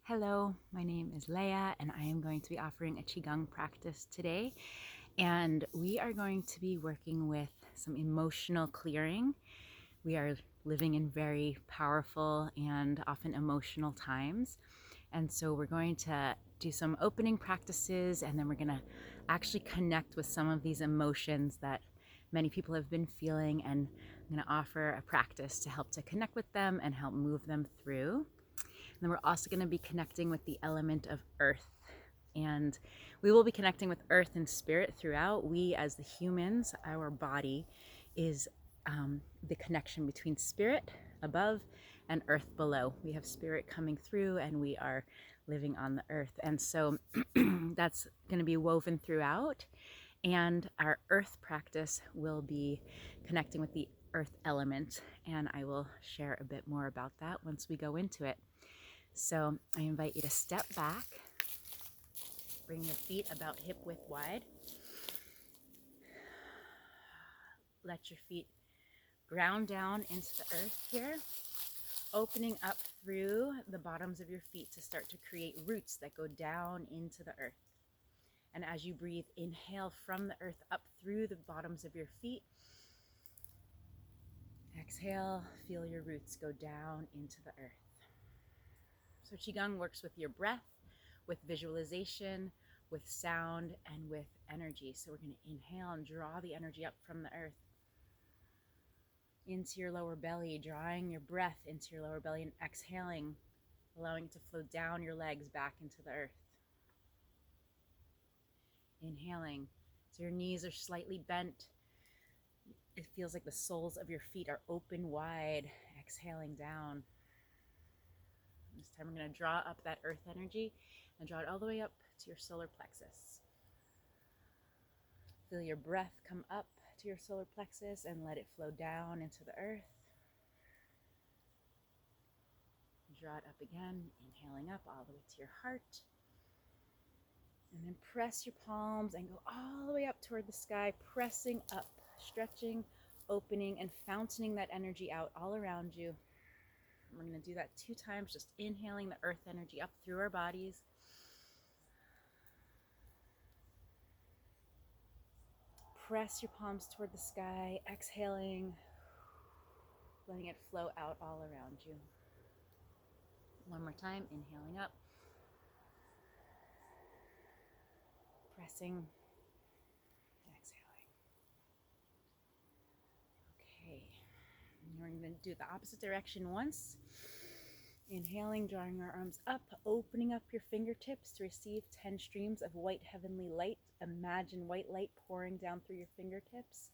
Hello, my name is Leia, and I am going to be offering a Qigong practice today. And we are going to be working with some emotional clearing. We are living in very powerful and often emotional times. And so we're going to do some opening practices, and then we're going to actually connect with some of these emotions that many people have been feeling. And I'm going to offer a practice to help to connect with them and help move them through. And then we're also going to be connecting with the element of earth. And we will be connecting with earth and spirit throughout. We, as the humans, our body is the connection between spirit above and earth below. We have spirit coming through, and we are living on the earth. And so that's going to be woven throughout. And our earth practice will be connecting with the earth element. And I will share a bit more about that once we go into it. So I invite you to step back, bring your feet about hip width wide. Let your feet ground down into the earth here, opening up through the bottoms of your feet to start to create roots that go down into the earth. And as you breathe, inhale from the earth up through the bottoms of your feet. Exhale, feel your roots go down into the earth. So Qigong works with your breath, with visualization, with sound, and with energy. So we're going to inhale and draw the energy up from the earth into your lower belly, drawing your breath into your lower belly and exhaling, allowing it to flow down your legs back into the earth. Inhaling, so your knees are slightly bent. It feels like the soles of your feet are open wide, exhaling down. This time we're going to draw up that earth energy and draw it all the way up to your solar plexus. Feel your breath come up to your solar plexus and let it flow down into the earth. Draw it up again, inhaling up all the way to your heart. And then press your palms and go all the way up toward the sky, pressing up, stretching, opening, and fountaining that energy out all around you. We're going to do that 2 times, just inhaling the earth energy up through our bodies. Press your palms toward the sky, exhaling, letting it flow out all around you. One more time, inhaling up, pressing, exhaling. Okay, and we're going to do the opposite direction once. Inhaling, drawing our arms up, opening up your fingertips to receive 10 streams of white heavenly light. Imagine white light pouring down through your fingertips.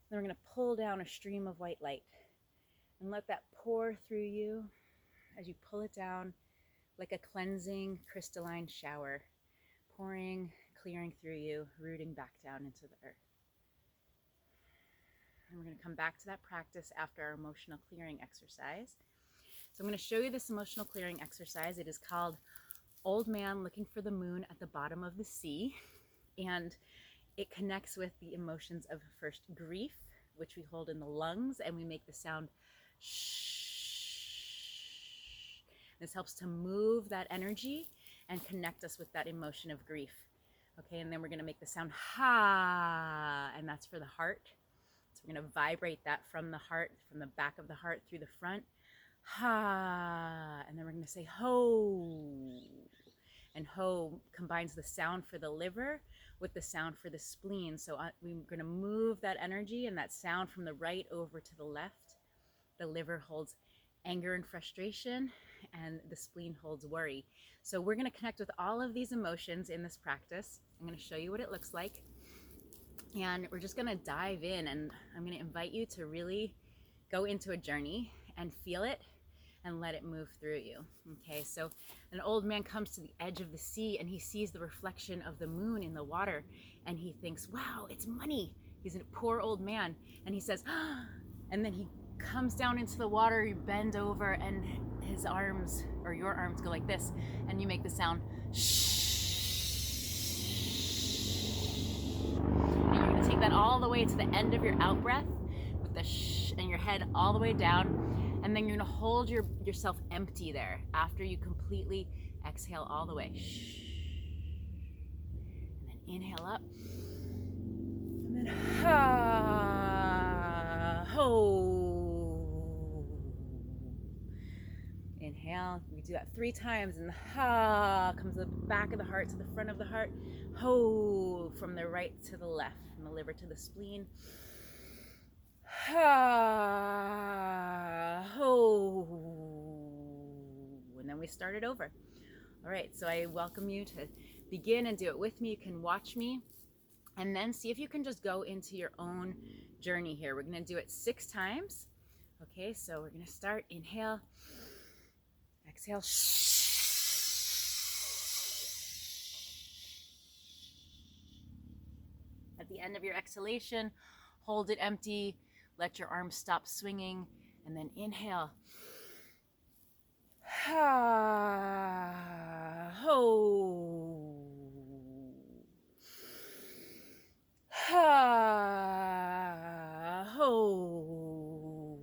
Then we're going to pull down a stream of white light and let that pour through you as you pull it down like a cleansing crystalline shower, pouring, clearing through you, rooting back down into the earth. And we're going to come back to that practice after our emotional clearing exercise. So I'm going to show you this emotional clearing exercise. It is called Old Man Looking for the Moon at the Bottom of the Sea. And it connects with the emotions of first grief, which we hold in the lungs, and we make the sound shh. This helps to move that energy and connect us with that emotion of grief. Okay, and then we're going to make the sound ha, and that's for the heart. So we're going to vibrate that from the heart, from the back of the heart through the front. Ha, and then we're going to say ho, and ho combines the sound for the liver with the sound for the spleen. So we're going to move that energy and that sound from the right over to the left. The liver holds anger and frustration, and the spleen holds worry. So we're going to connect with all of these emotions in this practice. I'm going to show you what it looks like, and we're just going to dive in, and I'm going to invite you to really go into a journey and feel it and let it move through you. Okay, so an old man comes to the edge of the sea, and he sees the reflection of the moon in the water, and he thinks, wow, it's money. He's a poor old man, and he says, ah, and then he comes down into the water, you bend over, and his arms, or your arms, go like this, and you make the sound shh. And you're going to take that all the way to the end of your out breath with the shh, and your head all the way down. And then you're gonna hold yourself empty there after you completely exhale all the way. And then inhale up. And then ha, ho. Inhale, we do that 3 times, and the ha comes to the back of the heart to the front of the heart. Ho, from the right to the left, from the liver to the spleen. Ha, ho. And then we start it over. All right, so I welcome you to begin and do it with me. You can watch me and then see if you can just go into your own journey here. We're gonna do it 6 times. Okay, so we're gonna start. Inhale, exhale. At the end of your exhalation, hold it empty. Let your arms stop swinging, and then inhale. Ha, ho. Ha, ho.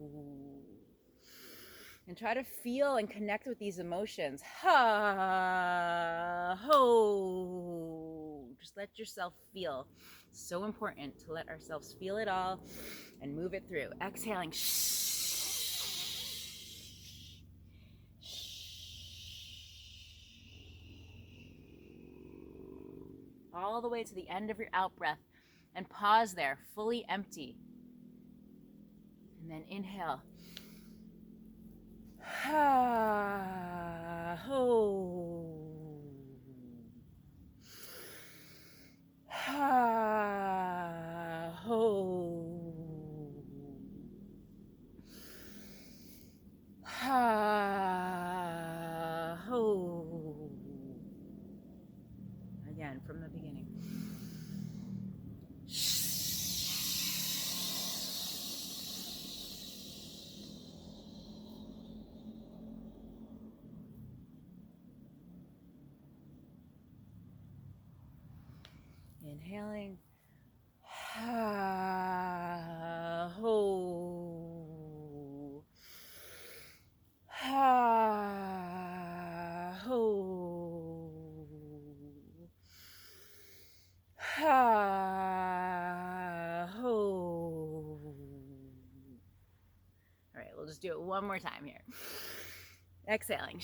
And try to feel and connect with these emotions. Ha, ho. Just let yourself feel. So important to let ourselves feel it all and move it through. Exhaling. All the way to the end of your out breath, and pause there, fully empty. And then inhale. Ha, ho. Ha, ho. Ha, ho. Again, from the beginning. Inhaling. Ha, ho. Ha, ho. Ha, ho. All right, we'll just do it one more time here. Exhaling.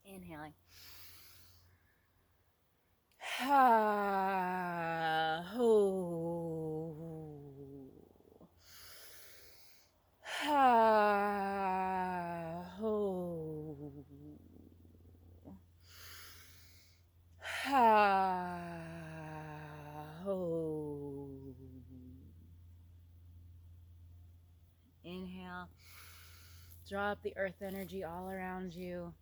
Inhaling. Ha, ho. Ha, ho. Ha, ho. Inhale. Draw up the earth energy all around you.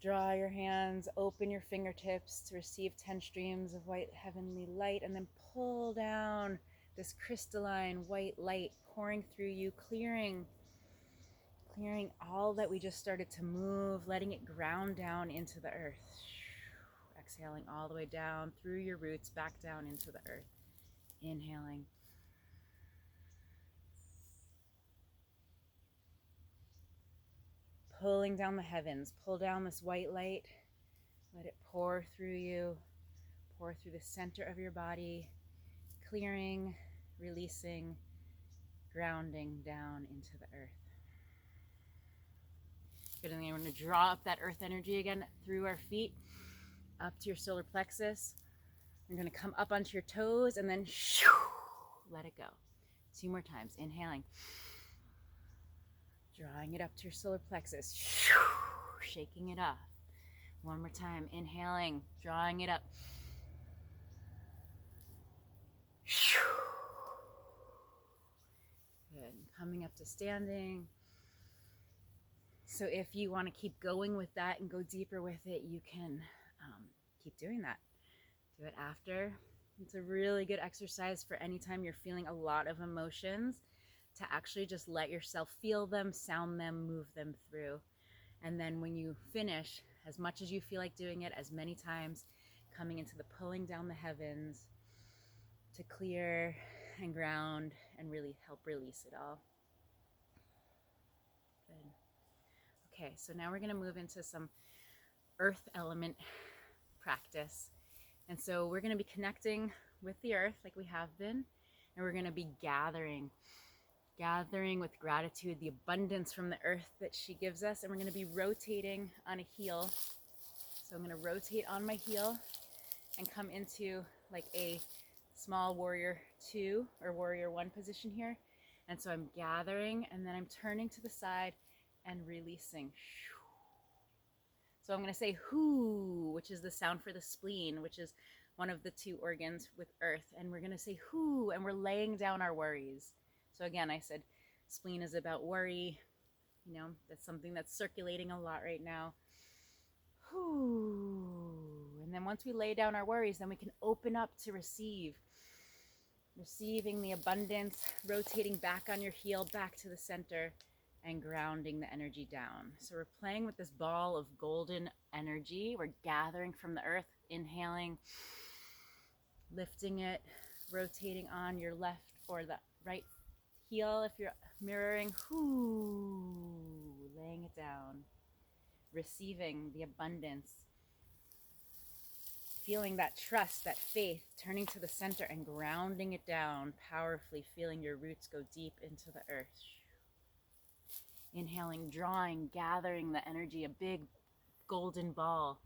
Draw your hands, open your fingertips to receive 10 streams of white heavenly light, and then pull down this crystalline white light pouring through you, clearing all that we just started to move, letting it ground down into the earth. Exhaling all the way down through your roots, back down into the earth. Inhaling. Pulling down the heavens, pull down this white light, let it pour through you, pour through the center of your body, clearing, releasing, grounding down into the earth. Good, and then we're going to draw up that earth energy again through our feet, up to your solar plexus. You're going to come up onto your toes and then let it go. 2 more times, inhaling. Drawing it up to your solar plexus, shaking it off. 1 more time, inhaling, drawing it up. Good, coming up to standing. So if you want to keep going with that and go deeper with it, you can keep doing that. Do it after. It's a really good exercise for anytime you're feeling a lot of emotions, to actually just let yourself feel them, sound them, move them through. And then when you finish, as much as you feel like doing it, as many times, coming into the pulling down the heavens to clear and ground and really help release it all. Good. Okay, so now we're going to move into some earth element practice. And so we're going to be connecting with the earth like we have been, and we're going to be gathering with gratitude the abundance from the earth that she gives us, and we're going to be rotating on a heel. So I'm going to rotate on my heel and come into like a small warrior 2 or warrior 1 position here. And so I'm gathering, and then I'm turning to the side and releasing. So I'm going to say whoo, which is the sound for the spleen, which is one of the 2 organs with earth. And we're going to say whoo, and we're laying down our worries. So again, I said spleen is about worry. You know, that's something that's circulating a lot right now. Whoo. And then once we lay down our worries, then we can open up to receive. Receiving the abundance, rotating back on your heel, back to the center, and grounding the energy down. So we're playing with this ball of golden energy. We're gathering from the earth, inhaling, lifting it, rotating on your left or the right heel if you're mirroring. Whoo, laying it down, receiving the abundance, feeling that trust, that faith, turning to the center and grounding it down powerfully, feeling your roots go deep into the earth. Inhaling, drawing, gathering the energy, a big golden ball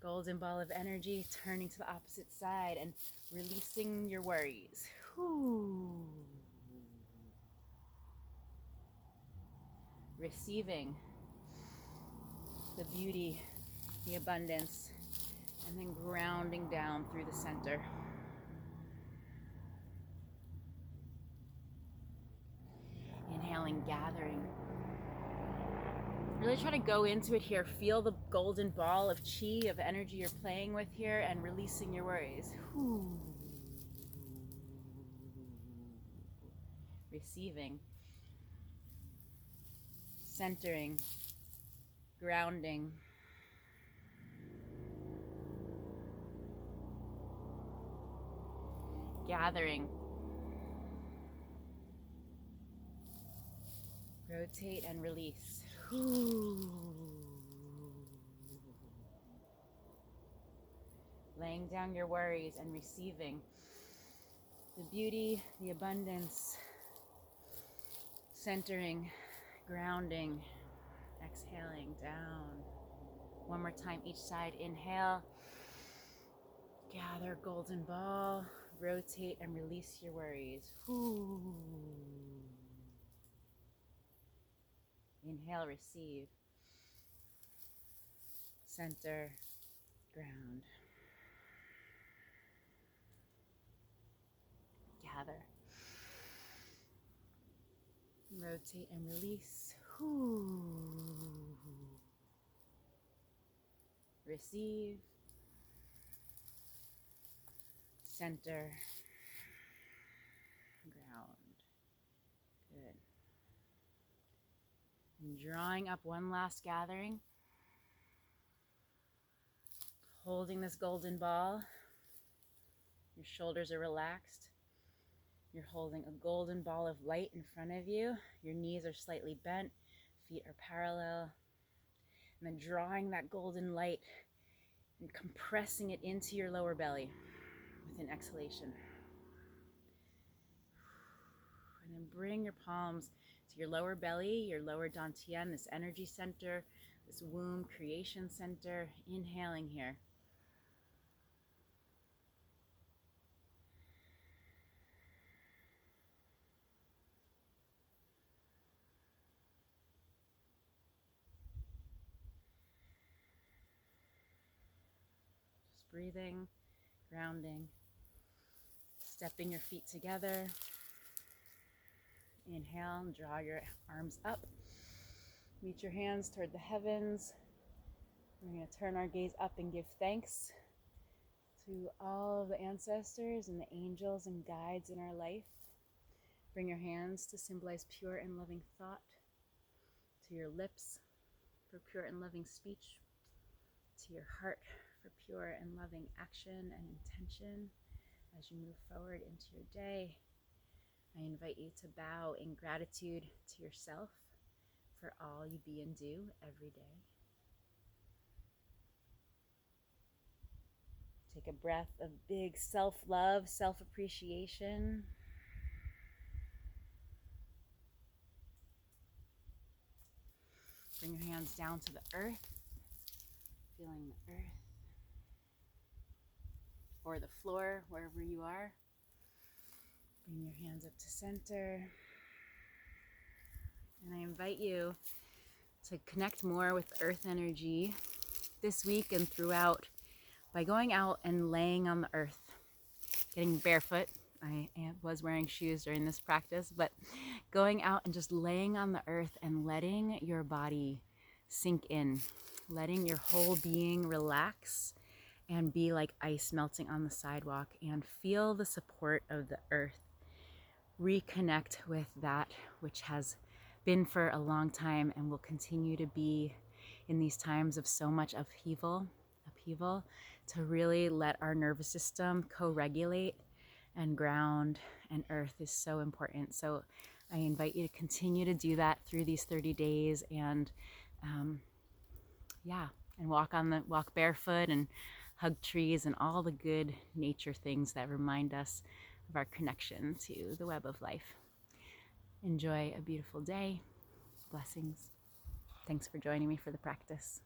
of energy, turning to the opposite side and releasing your worries. Whew. Receiving the beauty, the abundance, and then grounding down through the center. Inhaling, gathering. Really try to go into it here. Feel the golden ball of chi, of energy you're playing with here, and releasing your worries. Whew. Receiving. Centering. Grounding. Gathering. Rotate and release. Whew. Laying down your worries and receiving the beauty, the abundance, centering, grounding, exhaling down. One more time each side. Inhale, gather golden ball, rotate and release your worries. Whew. Inhale, receive, center, ground. Gather. Rotate and release. Whew. Receive. Center. Ground. Good. And drawing up one last gathering. Holding this golden ball. Your shoulders are relaxed. You're holding a golden ball of light in front of you. Your knees are slightly bent, feet are parallel. And then drawing that golden light and compressing it into your lower belly with an exhalation. And then bring your palms to your lower belly, your lower dantian, this energy center, this womb creation center. Inhaling here. Breathing, grounding, stepping your feet together. Inhale and draw your arms up. Reach your hands toward the heavens. We're going to turn our gaze up and give thanks to all of the ancestors and the angels and guides in our life. Bring your hands to symbolize pure and loving thought, to your lips for pure and loving speech. to your heart for pure and loving action and intention as you move forward into your day. I invite you to bow in gratitude to yourself for all you be and do every day. Take a breath of big self-love, self-appreciation. Bring your hands down to the earth, feeling the earth or the floor, wherever you are. Bring your hands up to center. And I invite you to connect more with earth energy this week and throughout by going out and laying on the earth, getting barefoot. I was wearing shoes during this practice, but going out and just laying on the earth and letting your body sink in, letting your whole being relax and be like ice melting on the sidewalk, and feel the support of the earth. Reconnect with that which has been for a long time and will continue to be in these times of so much upheaval, to really let our nervous system co-regulate and ground, and earth is so important. So I invite you to continue to do that through these 30 days and and walk barefoot and hug trees and all the good nature things that remind us of our connection to the web of life. Enjoy a beautiful day. Blessings. Thanks for joining me for the practice.